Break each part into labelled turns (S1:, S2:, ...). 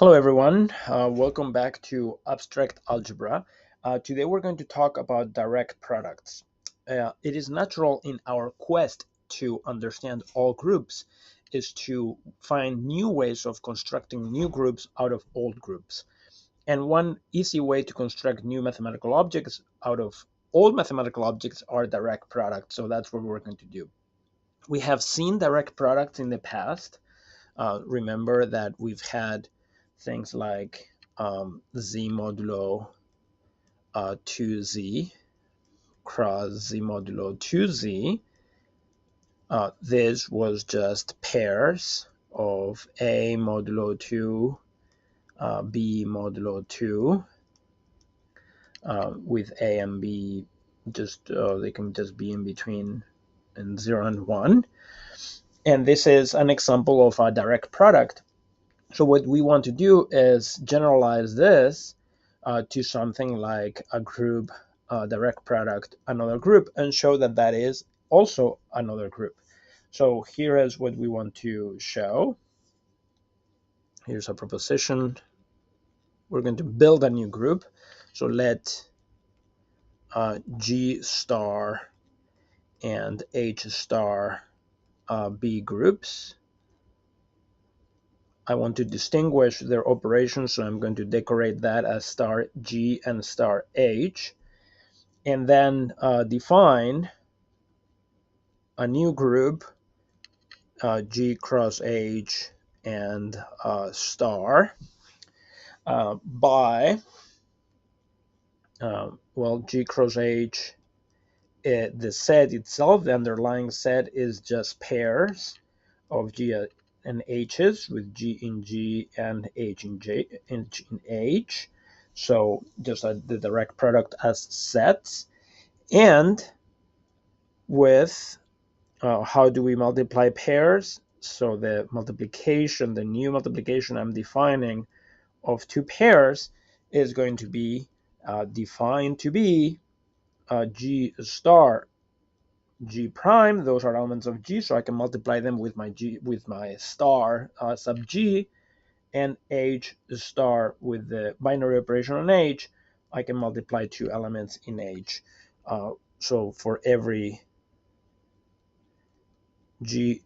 S1: Hello everyone, welcome back to Abstract Algebra. Today we're going to talk about direct products. It is natural in our quest to understand all groups is to find new ways of constructing new groups out of old groups. And one easy way to construct new mathematical objects out of old mathematical objects are direct products. So that's what we're going to do. We have seen direct products in the past. Remember that we've had things like z modulo 2z cross z modulo 2z. This was just pairs of a modulo 2, b modulo 2, with a and b just they can just be in between and 0 and 1. And this is an example of a direct product. So what we want to do is generalize this to something like a group, direct product, another group, and show that that is also another group. So here is what we want to show. Here's a proposition. We're going to build a new group. So let G star and H star be groups. I want to distinguish their operations, so I'm going to decorate that as star G and star H, and then define a new group, G cross H and star, by, G cross H, the set itself, the underlying set is just pairs of G and H's with G in G and H in H. So just the direct product as sets. And with how do we multiply pairs? So the multiplication, the new multiplication I'm defining of two pairs is going to be defined to be G star G prime. Those are elements of G, so I can multiply them with my star sub G, and H star with the binary operation on H. I can multiply two elements in H. So for every G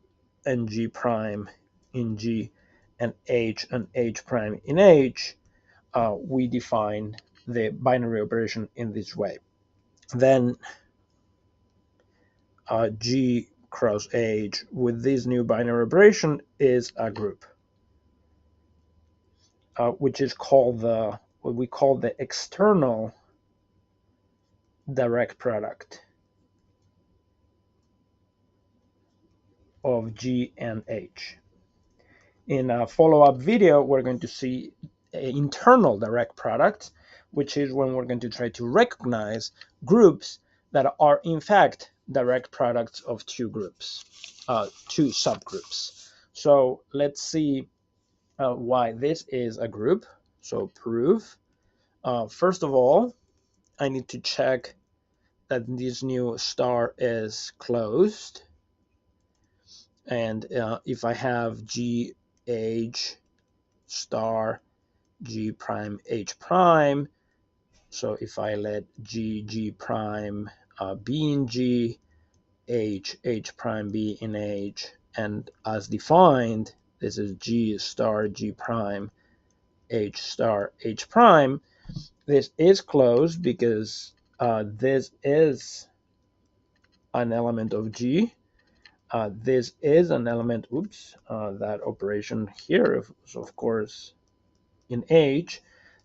S1: and G prime in G and H prime in H, we define the binary operation in this way. Then G cross H with this new binary operation is a group, which is called what we call the external direct product of G and H. In a follow-up video, we're going to see internal direct products, which is when we're going to try to recognize groups that are in fact direct products of two groups, two subgroups. So let's see why this is a group. So proof. First of all, I need to check that this new star is closed. And if I have G H star G prime H prime, so if I let G prime be in G, H prime be in H, and as defined, this is G star G prime H star H prime, this is closed because this is an element of G. This is an element, that operation here is of course in H.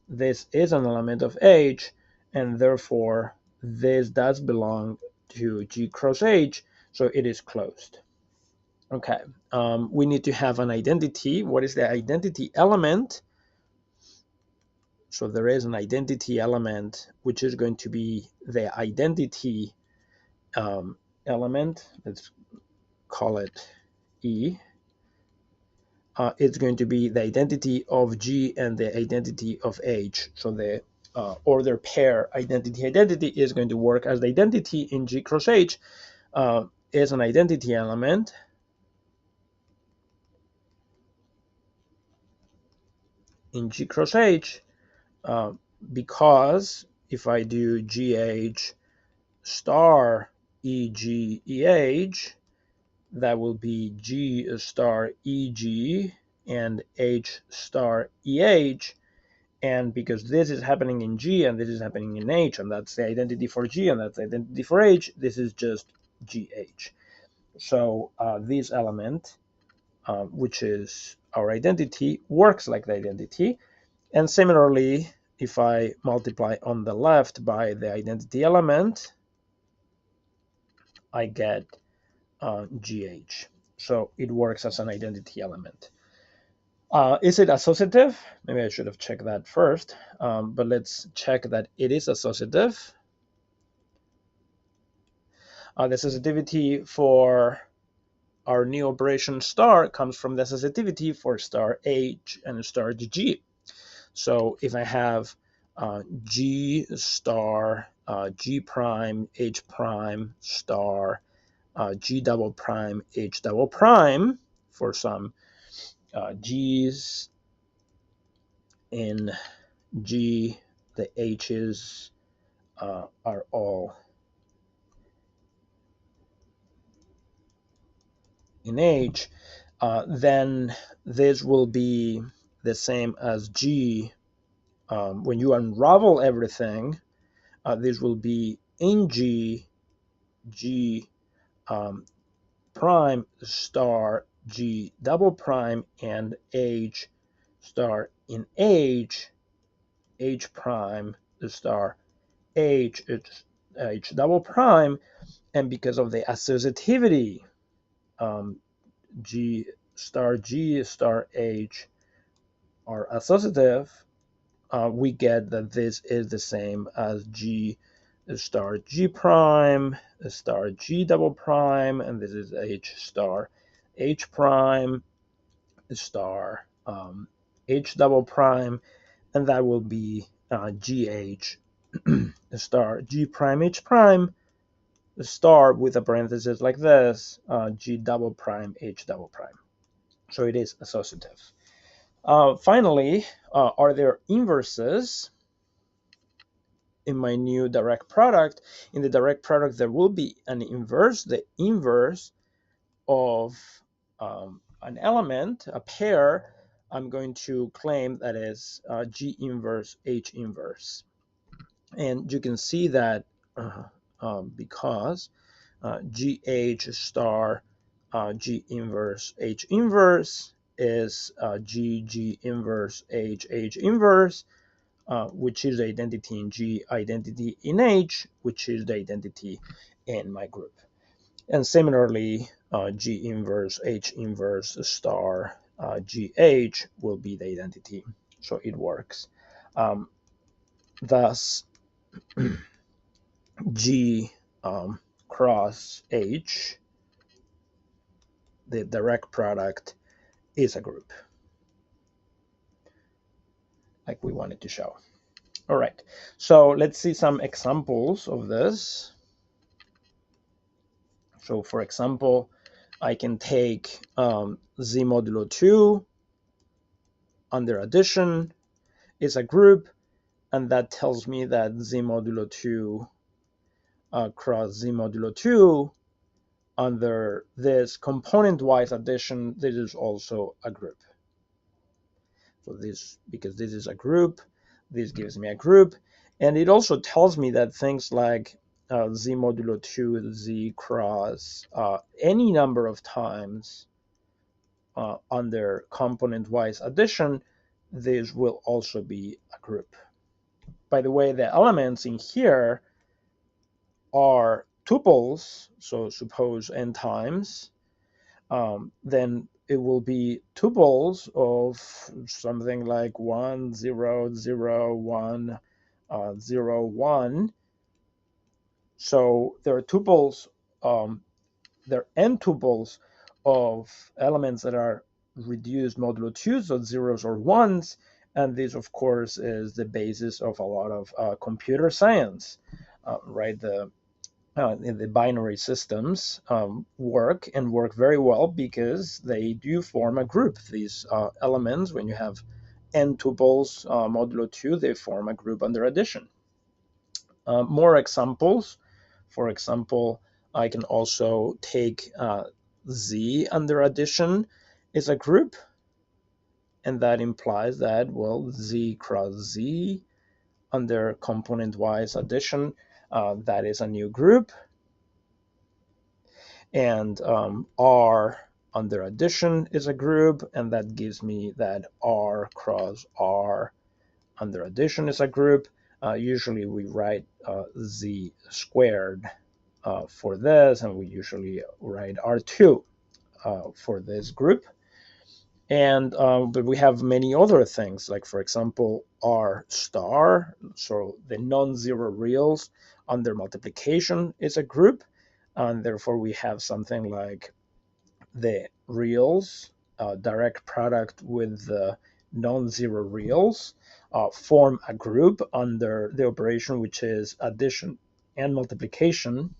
S1: This is an element of H, and therefore this does belong to G cross H, so it is closed. Okay, we need to have an identity. What is the identity element? So there is an identity element, which is going to be the identity element. Let's call it E. It's going to be the identity of G and the identity of H. So the order pair identity is going to work as the identity in G cross H is an identity element. in G cross H, because if I do GH star EG, that will be G star EG and H star EH. And because this is happening in G and this is happening in H, and that's the identity for G and that's the identity for H, this is just GH. So this element, which is our identity, works like the identity. And similarly, if I multiply on the left by the identity element, I get GH. So it works as an identity element. Is it associative? Maybe I should have checked that first, but let's check that it is associative. The associativity for our new operation star comes from the associativity for star H and star G. So if I have G star G prime H prime star G double prime H double prime for some G's in G, the H's are all in H, then this will be the same as G. When you unravel everything, this will be in G, G prime star G double prime, and H star in H, H prime star H double prime. And because of the associativity, G star H are associative, we get that this is the same as G star G prime star G double prime, and this is H star H prime star H double prime, and that will be GH star G prime H prime star with a parenthesis like this, G double prime H double prime. So it is associative. Finally, are there inverses in my new direct product? In the direct product, there will be an inverse, the inverse of an element, a pair. I'm going to claim that is G inverse H inverse. And you can see that because GH star G inverse H inverse is G inverse H inverse, which is the identity in G, identity in H, which is the identity in my group. And similarly, G inverse H inverse star GH will be the identity. So it works. Thus, G cross H, the direct product, is a group, like we wanted to show. All right, so let's see some examples of this. So for example, I can take Z modulo 2 under addition is a group, and that tells me that Z modulo 2 cross Z modulo 2 under this component-wise addition, this is also a group. So this, because this is a group, this gives me a group. And it also tells me that things like Z modulo 2, Z cross, any number of times under component-wise addition, this will also be a group. By the way, the elements in here are tuples, so suppose n times, then it will be tuples of something like 1, 0, 0, 1, 0, 1. So there are tuples, there are n tuples of elements that are reduced modulo 2, so zeros or ones, and this, of course, is the basis of a lot of computer science, right? The binary systems work very well because they do form a group. These elements, when you have n tuples modulo 2, they form a group under addition. More examples. For example, I can also take Z under addition is a group, and that implies that, well, Z cross Z under component-wise addition, that is a new group. And R under addition is a group, and that gives me that R cross R under addition is a group. Usually we write Z squared for this, and we usually write R2 for this group. And but we have many other things, like for example R star, so the non-zero reals under multiplication is a group, and therefore we have something like the reals direct product with the non-zero reals form a group under the operation which is addition and multiplication.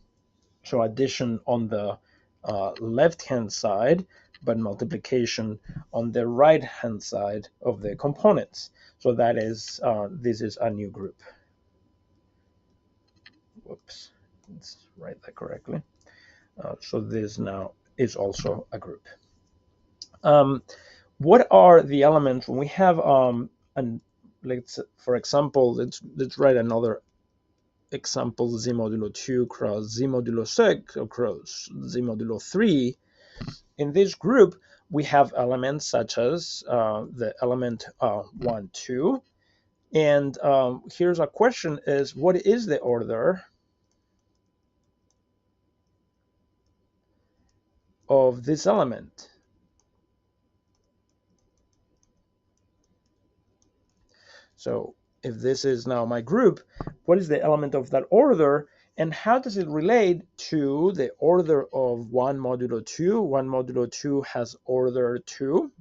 S1: So addition on the left-hand side, but multiplication on the right-hand side of the components. So that is, this is a new group. Whoops, let's write that correctly. So this now is also a group. What are the elements when we have, let's, for example, let's write another example, Z modulo 2 cross Z modulo 6 or cross Z modulo 3. In this group, we have elements such as the element 1, 2. And here's a question is, what is the order of this element? So if this is now my group, what is the element of that order? And how does it relate to the order of 1 modulo 2? 1 modulo 2 has order 2.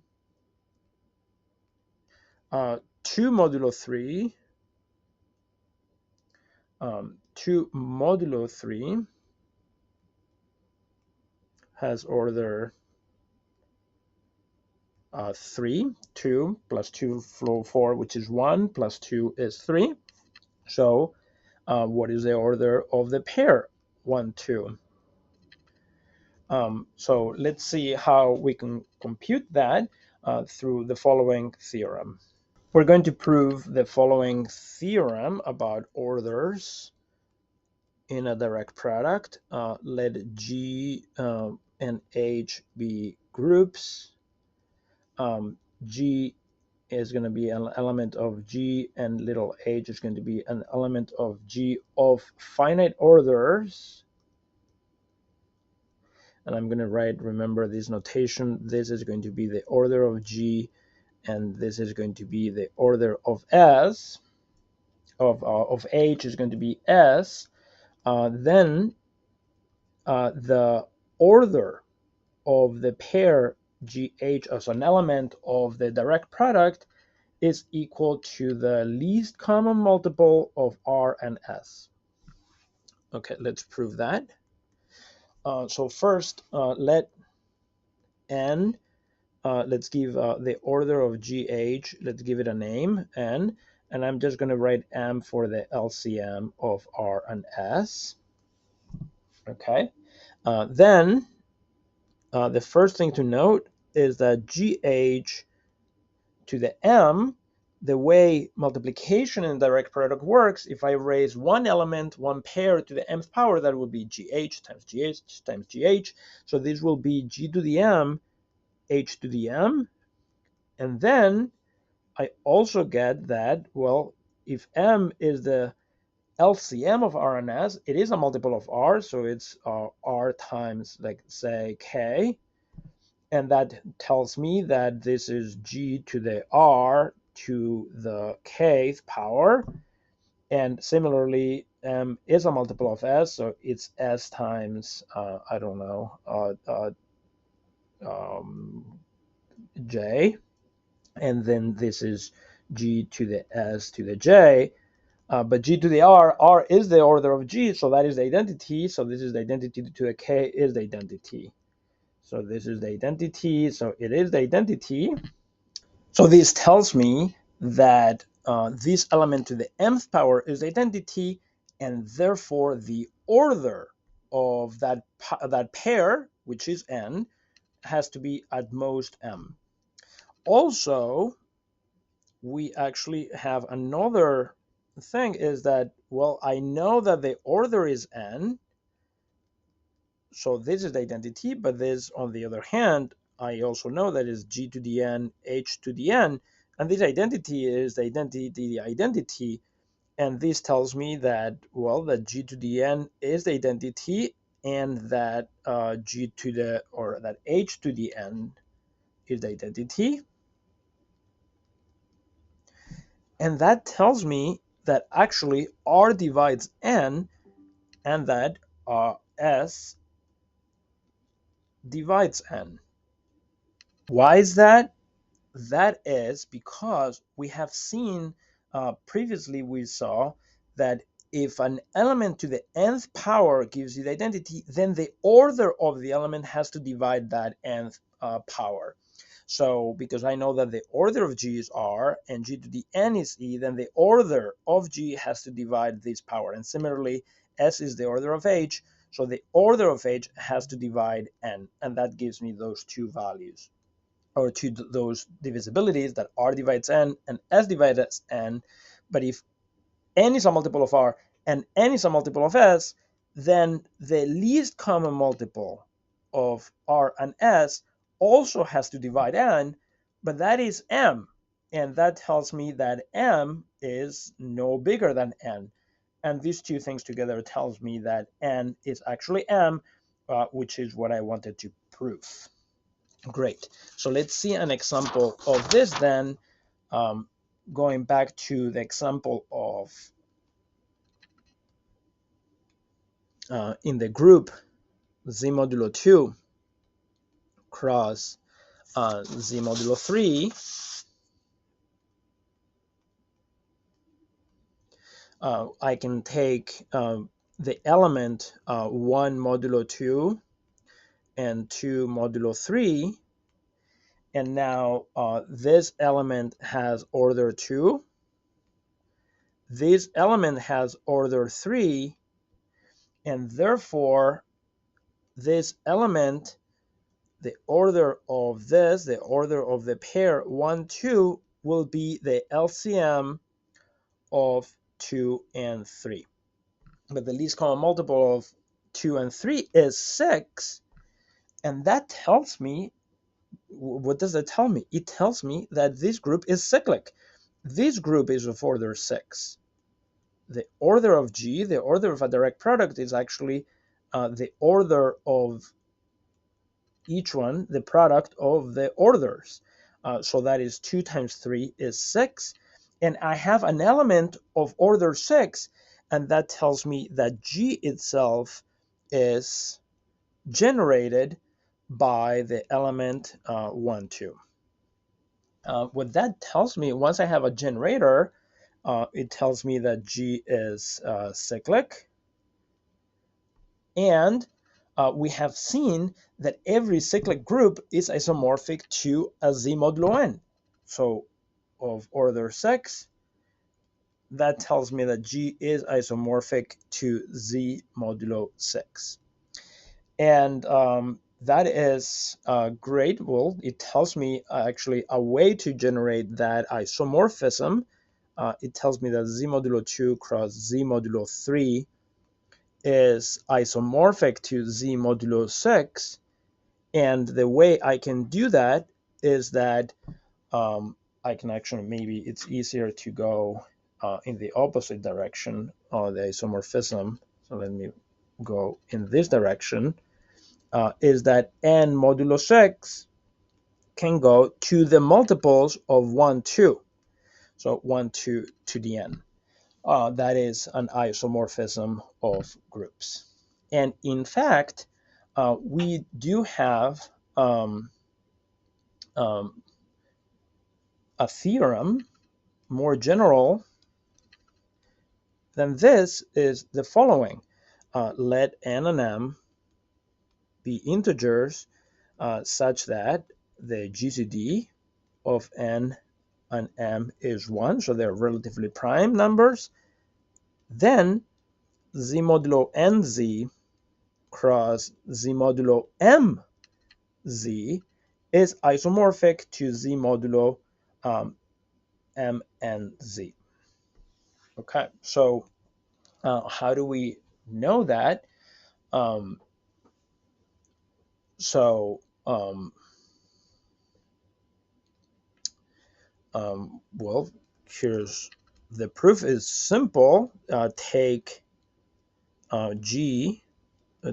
S1: 2 modulo 3. 2 modulo 3 has order 3. 2 plus 2 flow 4, which is 1, plus 2 is 3. So what is the order of the pair 1, 2? So let's see how we can compute that through the following theorem. We're going to prove the following theorem about orders in a direct product. Let G and H be groups. G is going to be an element of G, and little h is going to be an element of G of finite orders. And I'm going to write, remember this notation, this is going to be the order of G, and this is going to be the order of S, of H is going to be S. Then the order of the pair GH as an element of the direct product is equal to the least common multiple of R and S. Okay, let's prove that. So first, let N, let's give the order of GH, let's give it a name, N, and I'm just going to write M for the LCM of R and S. Okay, then the first thing to note is that GH to the M, the way multiplication in direct product works, if I raise one element, one pair to the mth power, that would be GH times GH times GH. So this will be G to the M, H to the M. And then I also get that, well, if M is the LCM of R and S, it is a multiple of R, so it's R times, like, say, K. And that tells me that this is G to the R to the kth power. And similarly, M is a multiple of S, so it's S times, I don't know, J. And then this is G to the S to the J. But G to the R is the order of G, so that is the identity. So this is the identity to the K is the identity. So this is the identity, so it is the identity. So this tells me that this element to the mth power is identity, and therefore the order of that pair, which is n, has to be at most m. Also, we actually have another thing, is that, well, I know that the order is n, so this is the identity, but this, on the other hand, I also know that is g to the n, h to the n, and this identity is the identity, and this tells me that, well, that g to the n is the identity, and that that h to the n is the identity, and that tells me that actually r divides n, and that s divides n. Why is that? That is because we have seen previously, we saw that if an element to the nth power gives you the identity, then the order of the element has to divide that nth power. So because I know that the order of g is r and g to the n is e, then the order of g has to divide this power. And similarly, s is the order of h, so the order of h has to divide n, and that gives me those two values, or to those divisibilities, that r divides n and s divides n. But if n is a multiple of r and n is a multiple of s, then the least common multiple of r and s also has to divide n, but that is m, and that tells me that m is no bigger than n. And these two things together tells me that n is actually m, which is what I wanted to prove. Great. So let's see an example of this then, going back to the example of in the group z modulo 2 cross z modulo 3. I can take the element 1 modulo 2 and 2 modulo 3, and now this element has order 2, this element has order 3, and therefore this element, the order of the pair 1, 2 will be the LCM of 2 and 3. But the least common multiple of 2 and 3 is 6, and that tells me, what does that tell me? It tells me that this group is cyclic. This group is of order 6. The order of G, the order of a direct product, is actually the order of each one, the product of the orders. So that is 2 times 3 is 6. And I have an element of order 6, and that tells me that G itself is generated by the element 1, 2. What that tells me, once I have a generator, it tells me that G is cyclic. And we have seen that every cyclic group is isomorphic to a z modulo n. So of order 6, that tells me that G is isomorphic to z modulo 6. And that is great. Well, it tells me actually a way to generate that isomorphism. It tells me that z modulo 2 cross z modulo 3 is isomorphic to z modulo 6. And the way I can do that is that I can actually, maybe it's easier to go in the opposite direction of the isomorphism. So let me go in this direction. Is that n modulo 6 can go to the multiples of 1, 2. So 1, 2 to the n. That is an isomorphism of groups. And in fact, we do have a theorem more general than this, is the following. Let n and m be integers such that the GCD of n and m is 1, so they're relatively prime numbers, then z modulo nz cross z modulo mz is isomorphic to z modulo m and z. Okay, so how do we know that? Well, here's the proof is simple. Take G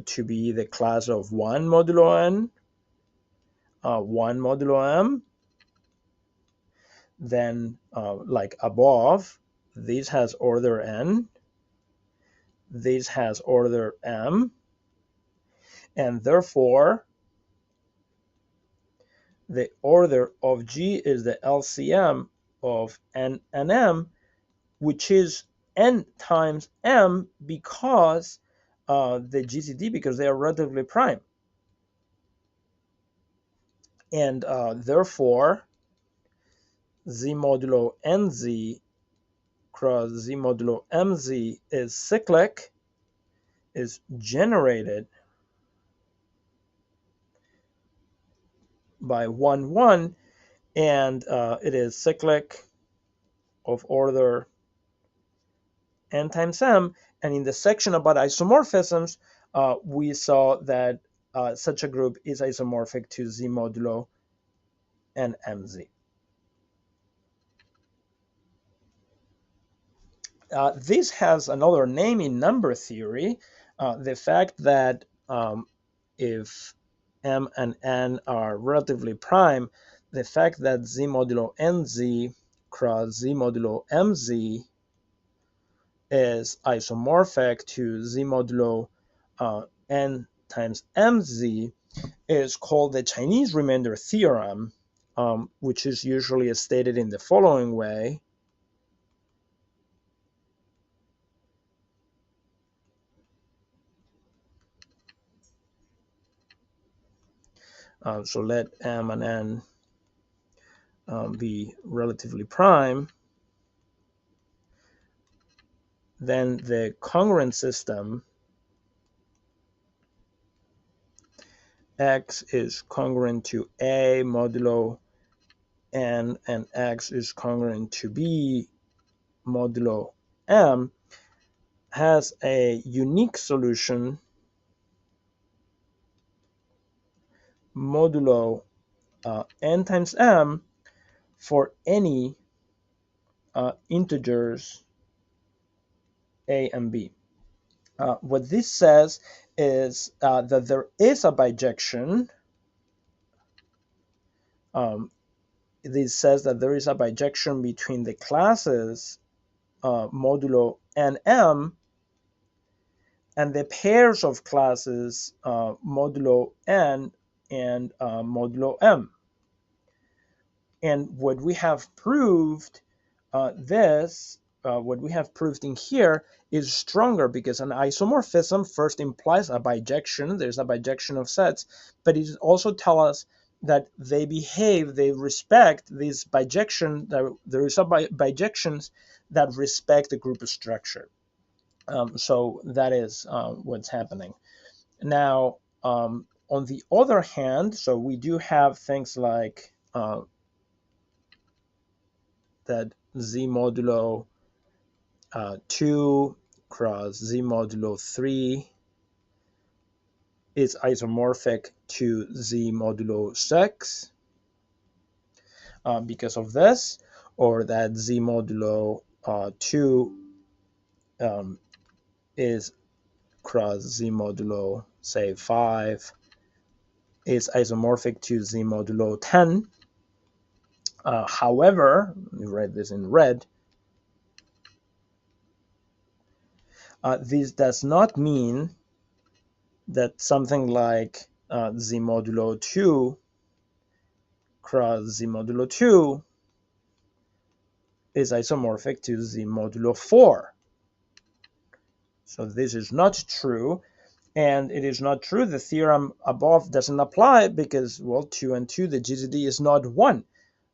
S1: to be the class of 1 modulo n, 1 modulo m, then like above, this has order n, this has order m, and therefore the order of G is the LCM of n and m, which is n times m because the GCD, because they are relatively prime. And therefore, z modulo nz cross z modulo mz is cyclic, is generated by 1, 1, and it is cyclic of order n times m. And in the section about isomorphisms, we saw that such a group is isomorphic to z modulo n mz. This has another name in number theory. The fact that if m and n are relatively prime, the fact that z modulo nz cross z modulo mz is isomorphic to z modulo n times mz is called the Chinese remainder theorem, which is usually stated in the following way. So let m and n be relatively prime. Then the congruent system x is congruent to a modulo n and x is congruent to b modulo m has a unique solution modulo n times m for any integers a and b. What this says is that there is a bijection. This says that there is a bijection between the classes modulo nm and the pairs of classes modulo n and modulo m. And what we have proved what we have proved in here is stronger, because an isomorphism first implies a bijection. There's a bijection of sets, but it also tells us that they respect this bijection. There is a bijections that respect the group structure. So that is what's happening. Now, on the other hand, so we do have things like that z modulo 2 cross z modulo 3 is isomorphic to z modulo 6 because of this, or that z modulo 2 is cross z modulo, say, 5 is isomorphic to z modulo 10. However, let me write this in red. This does not mean that something like z modulo 2 cross z modulo 2 is isomorphic to z modulo 4. So this is not true, and it is not true. The theorem above doesn't apply because, well, 2 and 2, the GCD is not 1.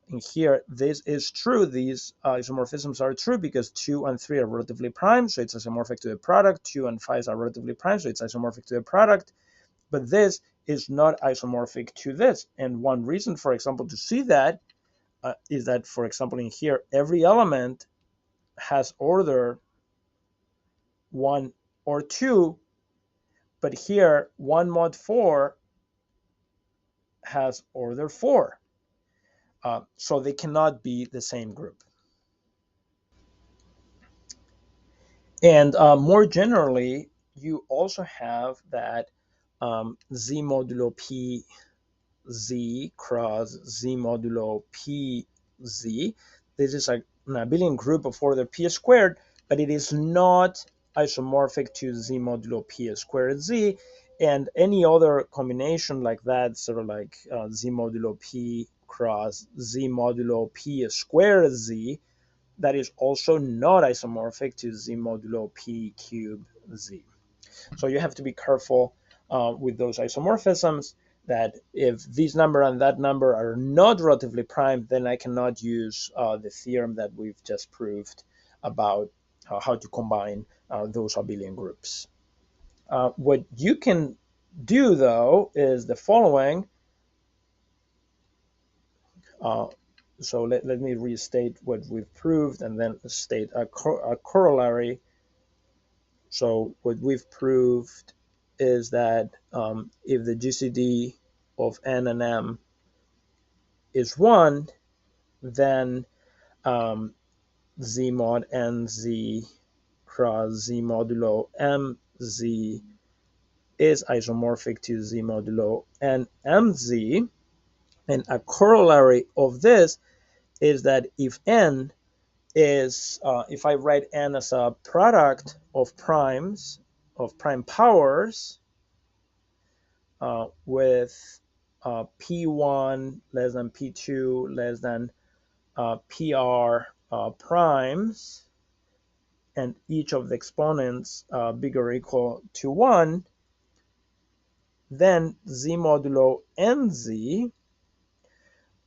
S1: in here, this is true. These isomorphisms are true because 2 and 3 are relatively prime, so it's isomorphic to the product. 2 and 5 are relatively prime, so it's isomorphic to the product. But this is not isomorphic to this. And one reason, for example, to see that is that, for example, in here, every element has order 1 or 2, but here 1 mod 4 has order 4. So they cannot be the same group. And more generally, you also have that z modulo p z cross z modulo p z. This is an abelian group of order p squared, but it is not isomorphic to z modulo p squared z. And any other combination like that, sort of like z modulo p cross z modulo p squared z, that is also not isomorphic to z modulo p cube z. So you have to be careful with those isomorphisms, that if this number and that number are not relatively prime, then I cannot use the theorem that we've just proved about how to combine those abelian groups. What you can do, though, is the following. So let me restate what we've proved and then state a corollary. So what we've proved is that if the GCD of n and m is 1, then z mod nz cross z modulo mz is isomorphic to z modulo n mz. And a corollary of this is that if n is, if I write n as a product of primes, of prime powers, with p1 less than p2 less than pr primes, and each of the exponents bigger or equal to 1, then z modulo nz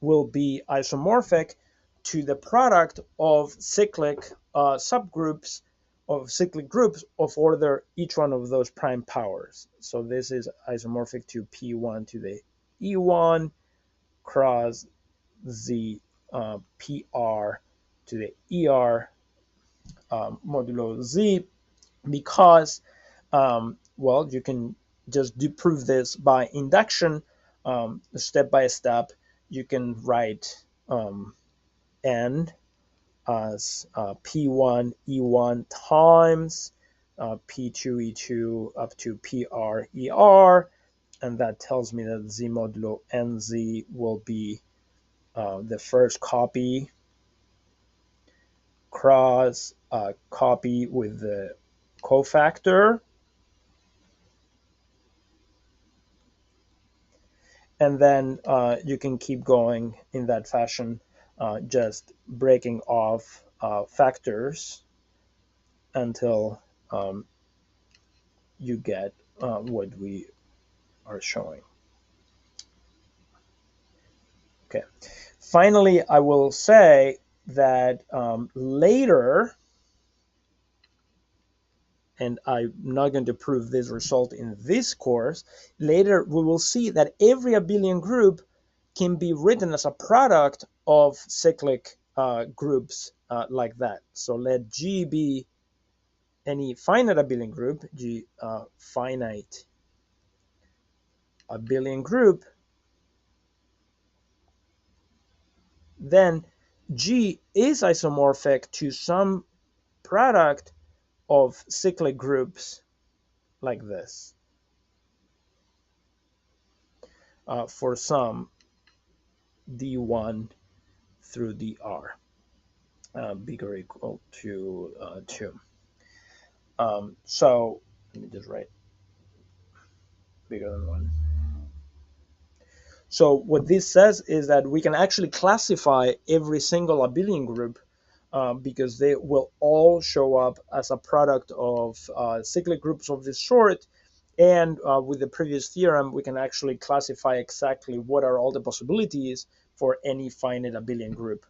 S1: will be isomorphic to the product of cyclic subgroups of cyclic groups of order each one of those prime powers. So this is isomorphic to p1 to the e1 cross z pr to the er modulo z, because well, you can just prove this by induction, step by step. You can write n as p1 e1 times p2 e2 up to pr er, and that tells me that z modulo nz will be the first copy cross copy with the cofactor, and then you can keep going in that fashion, just breaking off factors until you get what we are showing. Okay. Finally, I will say that later, and I'm not going to prove this result in this course, later we will see that every abelian group can be written as a product of cyclic groups like that. So let G be any finite abelian group, G finite abelian group, then G is isomorphic to some product of cyclic groups like this for some d1 through dr bigger or equal to 2. So let me just write bigger than 1. So what this says is that we can actually classify every single abelian group because they will all show up as a product of cyclic groups of this sort. And with the previous theorem, we can actually classify exactly what are all the possibilities for any finite abelian group.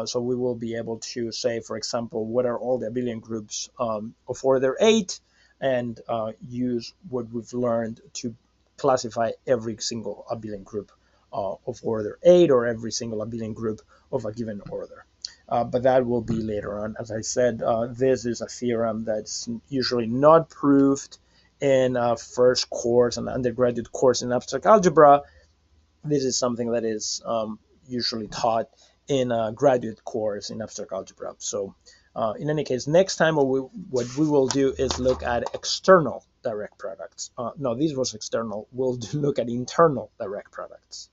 S1: So we will be able to say, for example, what are all the abelian groups of order 8, and use what we've learned to classify every single abelian group of order 8, or every single abelian group of a given order. But that will be later on. As I said, this is a theorem that's usually not proved in a first course, an undergraduate course in abstract algebra. This is something that is usually taught in a graduate course in abstract algebra. So in any case, next time what we will do is look at external direct products. No, this was external. We'll look at internal direct products.